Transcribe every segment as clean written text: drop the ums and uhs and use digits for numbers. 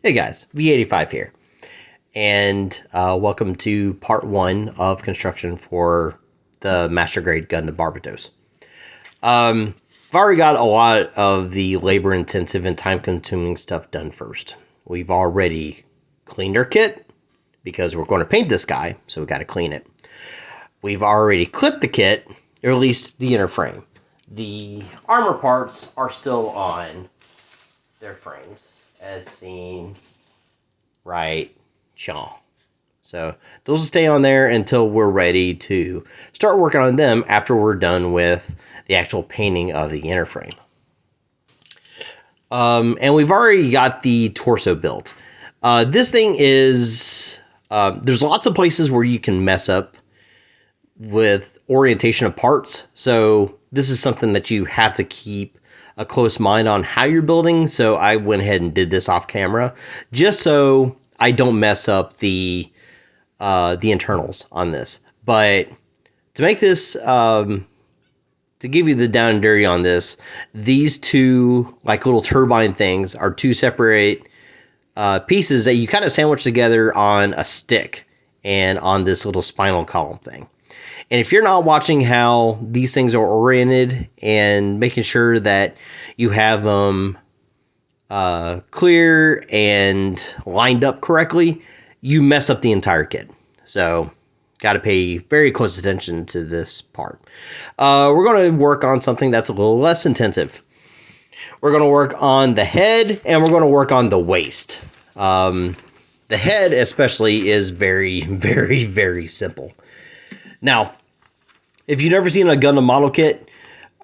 Hey guys, V85 here, and welcome to part 1 of construction for the Master Grade Gundam Barbatos. I've already got a lot of the labor-intensive and time-consuming stuff done first. We've already cleaned our kit, because we're going to paint this guy, so we've got to clean it. We've already clipped the kit, or at least the inner frame. The armor parts are still on their frames, as seen right chaw. So those will stay on there until we're ready to start working on them after we're done with the actual painting of the inner frame. And we've already got the torso built. This thing is, there's lots of places where you can mess up with orientation of parts. So this is something that you have to keep a close mind on how you're building. So I went ahead and did this off camera just so I don't mess up the internals on this. But to make this, to give you the down and dirty on this, these two like little turbine things are two separate pieces that you kind of sandwich together on a stick and on this little spinal column thing. And if you're not watching how these things are oriented and making sure that you have them clear and lined up correctly, you mess up the entire kit. So got to pay very close attention to this part. We're going to work on something that's a little less intensive. We're going to work on the head and we're going to work on the waist. The head especially is very, very, very simple. Now, if you've never seen a Gundam model kit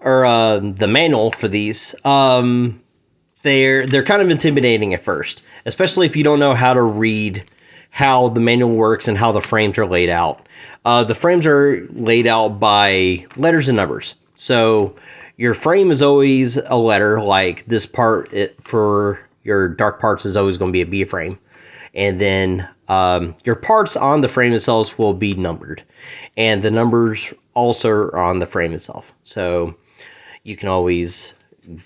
or the manual for these, they're kind of intimidating at first, especially if you don't know how to read how the manual works and how the frames are laid out. The frames are laid out by letters and numbers. So your frame is always a letter, like this part for your dark parts is always going to be a B frame. And then your parts on the frame itself will be numbered. And the numbers also are on the frame itself. So you can always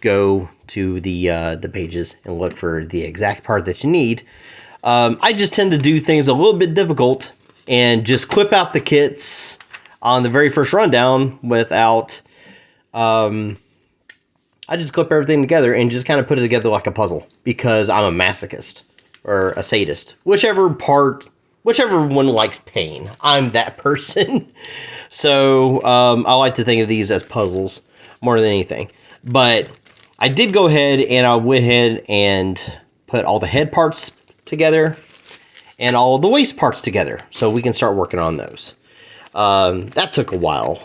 go to the pages and look for the exact part that you need. I just tend to do things a little bit difficult and just clip out the kits on the very first rundown without... I just clip everything together and just kind of put it together like a puzzle because I'm a masochist. Or a sadist, whichever one likes pain. I'm that person. So I like to think of these as puzzles more than anything. But I did go ahead and I went ahead and put all the head parts together and all of the waist parts together so we can start working on those. That took a while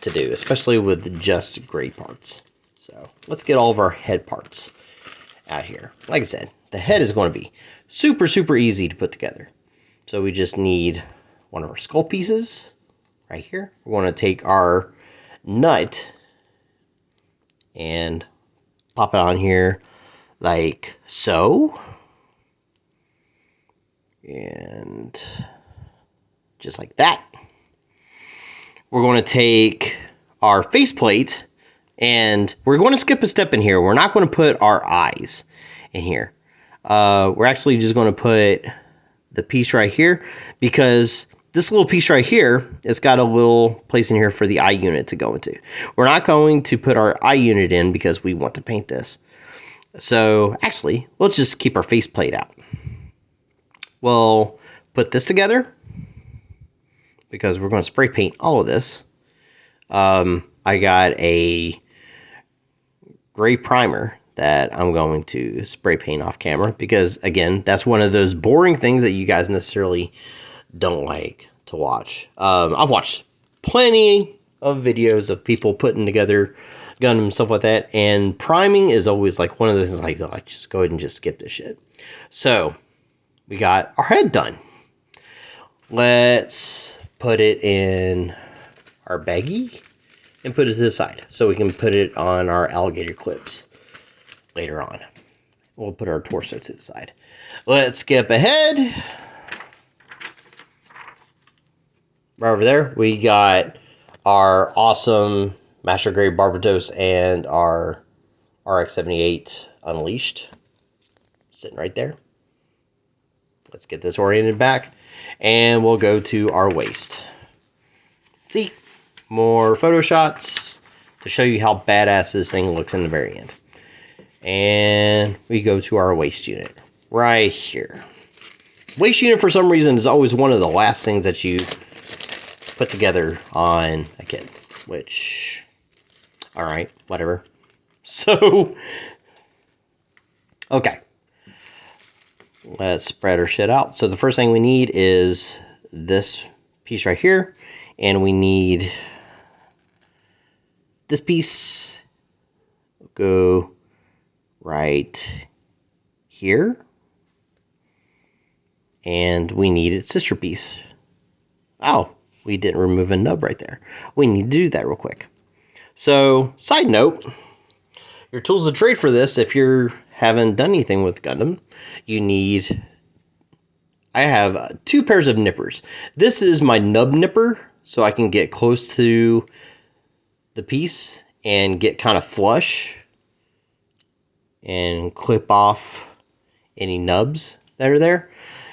to do, especially with just gray parts. So let's get all of our head parts out here. Like I said, the head is going to be super, super easy to put together. So we just need one of our skull pieces right here. We're going to take our nut and pop it on here like so. And just like that. We're going to take our faceplate and we're going to skip a step in here. We're not going to put our eyes in here. We're actually just going to put the piece right here because this little piece right here, it's got a little place in here for the eye unit to go into. We're not going to put our eye unit in because we want to paint this. So actually, let's just keep our faceplate out. We'll put this together because we're going to spray paint all of this. I got a gray primer that I'm going to spray paint off camera because, again, that's one of those boring things that you guys necessarily don't like to watch. I've watched plenty of videos of people putting together Gundam and stuff like that, and priming is always like one of those things like just go ahead and just skip this shit. So we got our head done. Let's put it in our baggie and put it to the side so we can put it on our alligator clips later on. We'll put our torso to the side. Let's skip ahead. Right over there, we got our awesome Master Grade Barbatos and our RX-78 Unleashed sitting right there. Let's get this oriented back, and we'll go to our waist. See, more photo shots to show you how badass this thing looks in the very end. And we go to our waist unit right here. Waist unit, for some reason, is always one of the last things that you put together on a kit, which, all right, whatever. So, okay. Let's spread our shit out. So the first thing we need is this piece right here. And we need this piece. Go right here. And we need its sister piece. Oh, we didn't remove a nub right there. We need to do that real quick. So, side note, your tools of trade for this, if you haven't done anything with Gundam, you need, I have 2 pairs of nippers. This is my nub nipper, so I can get close to the piece and get kind of flush and clip off any nubs that are there.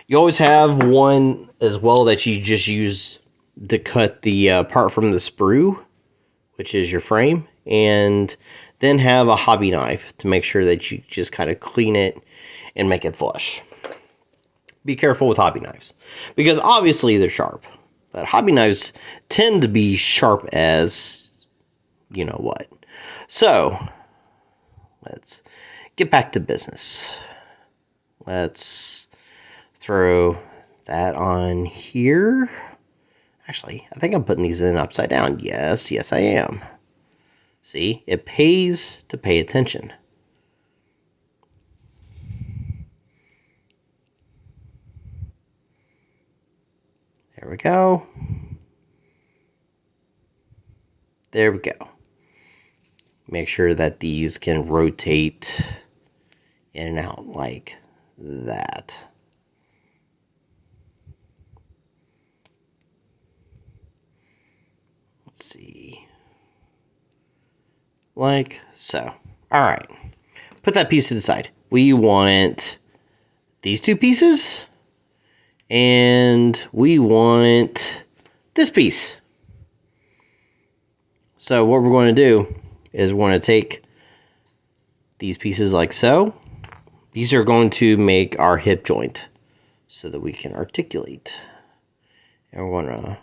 You always have one as well that you just use to cut the part from the sprue, which is your frame, and then have a hobby knife to make sure that you just kind of clean it and make it flush. Be careful with hobby knives, because obviously they're sharp, but hobby knives tend to be sharp as you know what. So let's get back to business. Let's throw that on here. Actually, I think I'm putting these in upside down. Yes, I am. See, it pays to pay attention. There we go. There we go. Make sure that these can rotate in and out like that. Let's see. Like so. Alright. Put that piece to the side. We want these 2 pieces. And we want this piece. So what we're going to do is we're going to take these pieces like so. These are going to make our hip joint so that we can articulate. And we're going to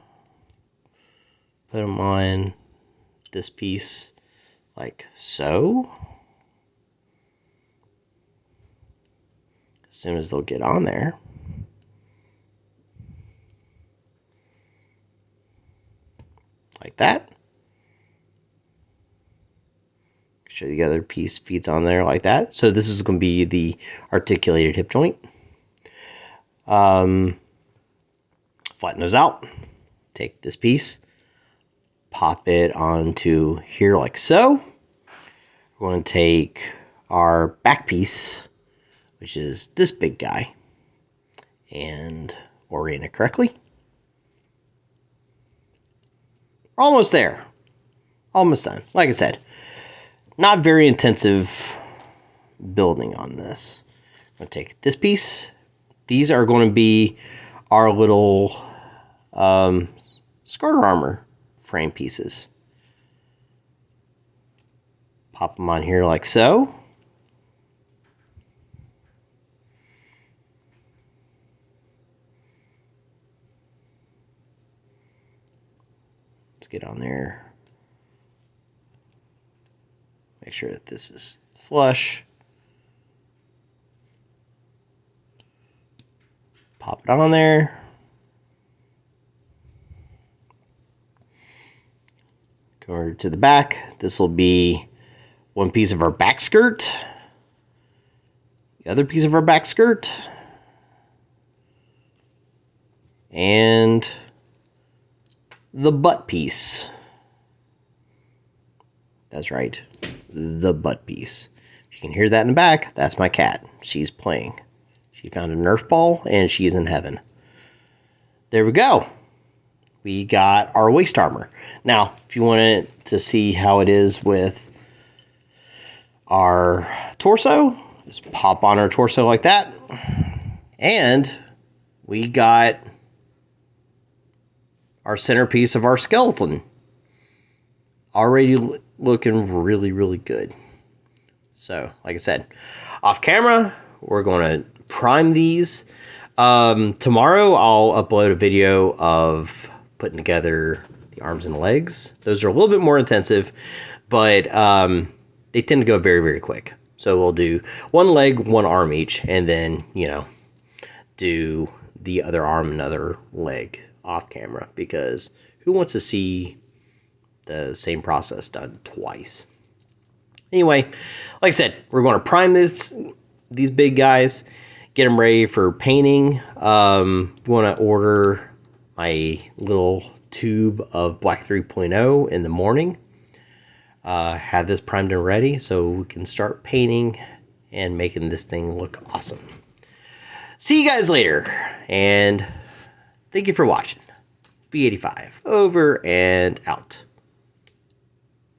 put them on this piece like so. As soon as they'll get on there. Like that. Show the other piece feeds on there like that. So this is going to be the articulated hip joint. Flatten those out. Take this piece. Pop it onto here like so. We're going to take our back piece, which is this big guy, and orient it correctly. Almost there. Almost done. Like I said, not very intensive building on this. I'm going to take this piece. These are going to be our little starter armor frame pieces. Pop them on here like so. Let's get on there. Make sure that this is flush. Pop it on there. Go over to the back. This will be one piece of our back skirt. The other piece of our back skirt. And the butt piece. That's right. The butt piece. You can hear that in the back. That's my cat. She's playing. She found a Nerf ball and she's in heaven. There we go. We got our waist armor. Now, if you wanted to see how it is with our torso, just pop on our torso like that. And we got our centerpiece of our skeleton. Already looking really, really good. So, like I said, off camera, we're going to prime these. Tomorrow, I'll upload a video of putting together the arms and legs. Those are a little bit more intensive, but they tend to go very, very quick. So we'll do one leg, one arm each, and then, you know, do the other arm and other leg off camera, because who wants to see the same process done twice? Anyway, like I said, we're going to prime these big guys, get them ready for painting. Want to order my little tube of Black 3.0 in the morning. Have this primed and ready so we can start painting and making this thing look awesome. See you guys later, and thank you for watching. V85 over and out.